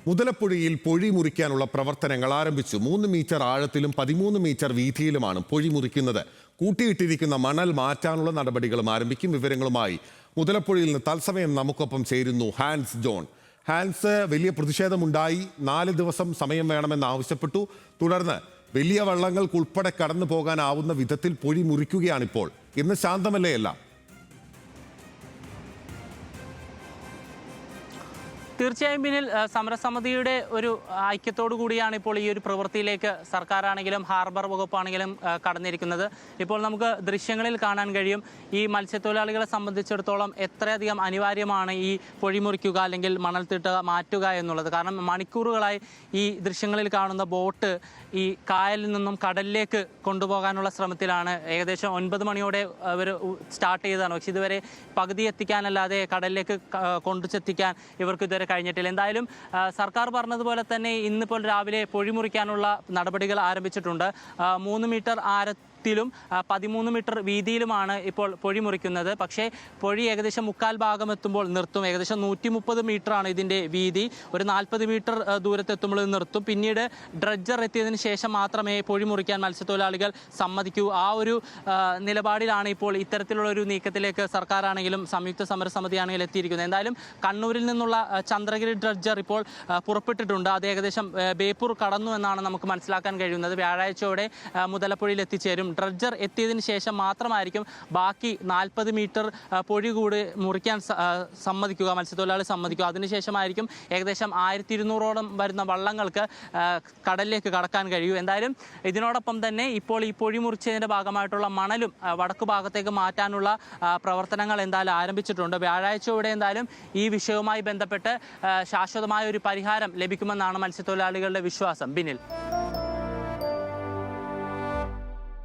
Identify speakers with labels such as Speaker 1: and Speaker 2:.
Speaker 1: മുതലപ്പുഴയിൽ പൊഴി മുറിക്കാനുള്ള പ്രവർത്തനങ്ങൾ ആരംഭിച്ചു. 3 metre ആഴത്തിലും 13 metre വീതിയിലുമാണ് പൊഴി മുറിക്കുന്നത്. കൂട്ടിയിട്ടിരിക്കുന്ന മണൽ മാറ്റാനുള്ള നടപടികളും ആരംഭിക്കും. വിവരങ്ങളുമായി മുതലപ്പുഴയിൽ നിന്ന് തത്സമയം നമുക്കൊപ്പം ചേരുന്നു ഹാൻസ് ജോൺ. ഹാൻസ്, വലിയ പ്രതിഷേധമുണ്ടായി. 4 ദിവസം സമയം വേണമെന്ന് ആവശ്യപ്പെട്ടു. തുടർന്ന് വലിയ വള്ളങ്ങൾക്കുൾപ്പെടെ കടന്നു പോകാനാവുന്ന വിധത്തിൽ പൊഴി മുറിക്കുകയാണിപ്പോൾ. ഇന്ന് ശാന്തമല്ലേ എല്ലാം?
Speaker 2: തീർച്ചയായും പിന്നിൽ സമരസമിതിയുടെ ഒരു ഐക്യത്തോടു കൂടിയാണ് ഇപ്പോൾ ഈ ഒരു പ്രവൃത്തിയിലേക്ക് സർക്കാരാണെങ്കിലും ഹാർബർ വകുപ്പാണെങ്കിലും കടന്നിരിക്കുന്നത്. ഇപ്പോൾ നമുക്ക് ദൃശ്യങ്ങളിൽ കാണാൻ കഴിയും ഈ മത്സ്യത്തൊഴിലാളികളെ സംബന്ധിച്ചിടത്തോളം എത്രയധികം അനിവാര്യമാണ് ഈ പൊഴിമുറിക്കുക അല്ലെങ്കിൽ മണൽത്തിട്ട മാറ്റുക എന്നുള്ളത്. കാരണം മണിക്കൂറുകളായി ഈ ദൃശ്യങ്ങളിൽ കാണുന്ന ബോട്ട് ഈ കായലിൽ നിന്നും കടലിലേക്ക് കൊണ്ടുപോകാനുള്ള ശ്രമത്തിലാണ്. ഏകദേശം 9 മണിയോടെ അവർ സ്റ്റാർട്ട് ചെയ്തതാണ്. പക്ഷേ ഇതുവരെ പകുതി എത്തിക്കാനല്ലാതെ കടലിലേക്ക് കൊണ്ടുചെത്തിക്കാൻ ഇവർക്ക് ഇതുവരെ കഴിഞ്ഞിട്ടില്ല. എന്തായാലും സർക്കാർ പറഞ്ഞതുപോലെ തന്നെ ഇന്നിപ്പോൾ രാവിലെ പൊഴിമുറിക്കാനുള്ള നടപടികൾ ആരംഭിച്ചിട്ടുണ്ട്. 3 മീറ്റർ ആരത്തിലും 13 മീറ്റർ വീതിയിലുമാണ് ഇപ്പോൾ പൊഴി മുറിക്കുന്നത്. പക്ഷേ പൊഴി ഏകദേശം 3/4 ഭാഗം എത്തുമ്പോൾ നിർത്തും. ഏകദേശം 130 മീറ്ററാണ് ഇതിൻ്റെ വീതി. ഒരു 40 മീറ്റർ ദൂരത്തെത്തുമ്പോൾ നിർത്തും. പിന്നീട് ഡ്രഡ്ജർ എത്തിയതിന് ശേഷം മാത്രമേ പൊഴി മുറിക്കാൻ മത്സ്യത്തൊഴിലാളികൾ സമ്മതിക്കൂ. ആ ഒരു നിലപാടിലാണ് ഇപ്പോൾ ഇത്തരത്തിലുള്ള ഒരു നീക്കത്തിലേക്ക് സർക്കാരാണെങ്കിലും സംയുക്ത സമരസമിതി ആണെങ്കിലും എത്തിയിരിക്കുന്നത്. എന്തായാലും കണ്ണൂരിൽ നിന്നുള്ള ചന്ദ്രഗിരി ഡ്രഡ്ജർ ഇപ്പോൾ പുറപ്പെട്ടിട്ടുണ്ട്. അത് ഏകദേശം ബേപ്പൂർ കടന്നു എന്നാണ് നമുക്ക് മനസ്സിലാക്കാൻ കഴിയുന്നത്. വ്യാഴാഴ്ചയോടെ മുതലപ്പുഴയിൽ എത്തിച്ചേരും. ഡ്രഡ്ജർ എത്തിയതിന് ശേഷം മാത്രമായിരിക്കും ബാക്കി 40 മീറ്റർ പൊഴി കൂടി മുറിക്കാൻ സമ്മതിക്കുക, മത്സ്യത്തൊഴിലാളി സമ്മതിക്കുക. അതിനുശേഷമായിരിക്കും ഏകദേശം 1200ഓളം വരുന്ന വള്ളങ്ങൾക്ക് കടലിലേക്ക് കടക്കാൻ കഴിയൂ. എന്തായാലും ഇതിനോടൊപ്പം തന്നെ ഇപ്പോൾ ഈ പൊഴി മുറിച്ചതിൻ്റെ ഭാഗമായിട്ടുള്ള മണലും വടക്കു ഭാഗത്തേക്ക് മാറ്റാനുള്ള പ്രവർത്തനങ്ങൾ എന്തായാലും ആരംഭിച്ചിട്ടുണ്ട്. വ്യാഴാഴ്ചയോടെ എന്തായാലും ഈ വിഷയവുമായി ബന്ധപ്പെട്ട് ശാശ്വതമായ ഒരു പരിഹാരം ലഭിക്കുമെന്നാണ് മത്സ്യത്തൊഴിലാളികളുടെ വിശ്വാസം. ബിനിൽ.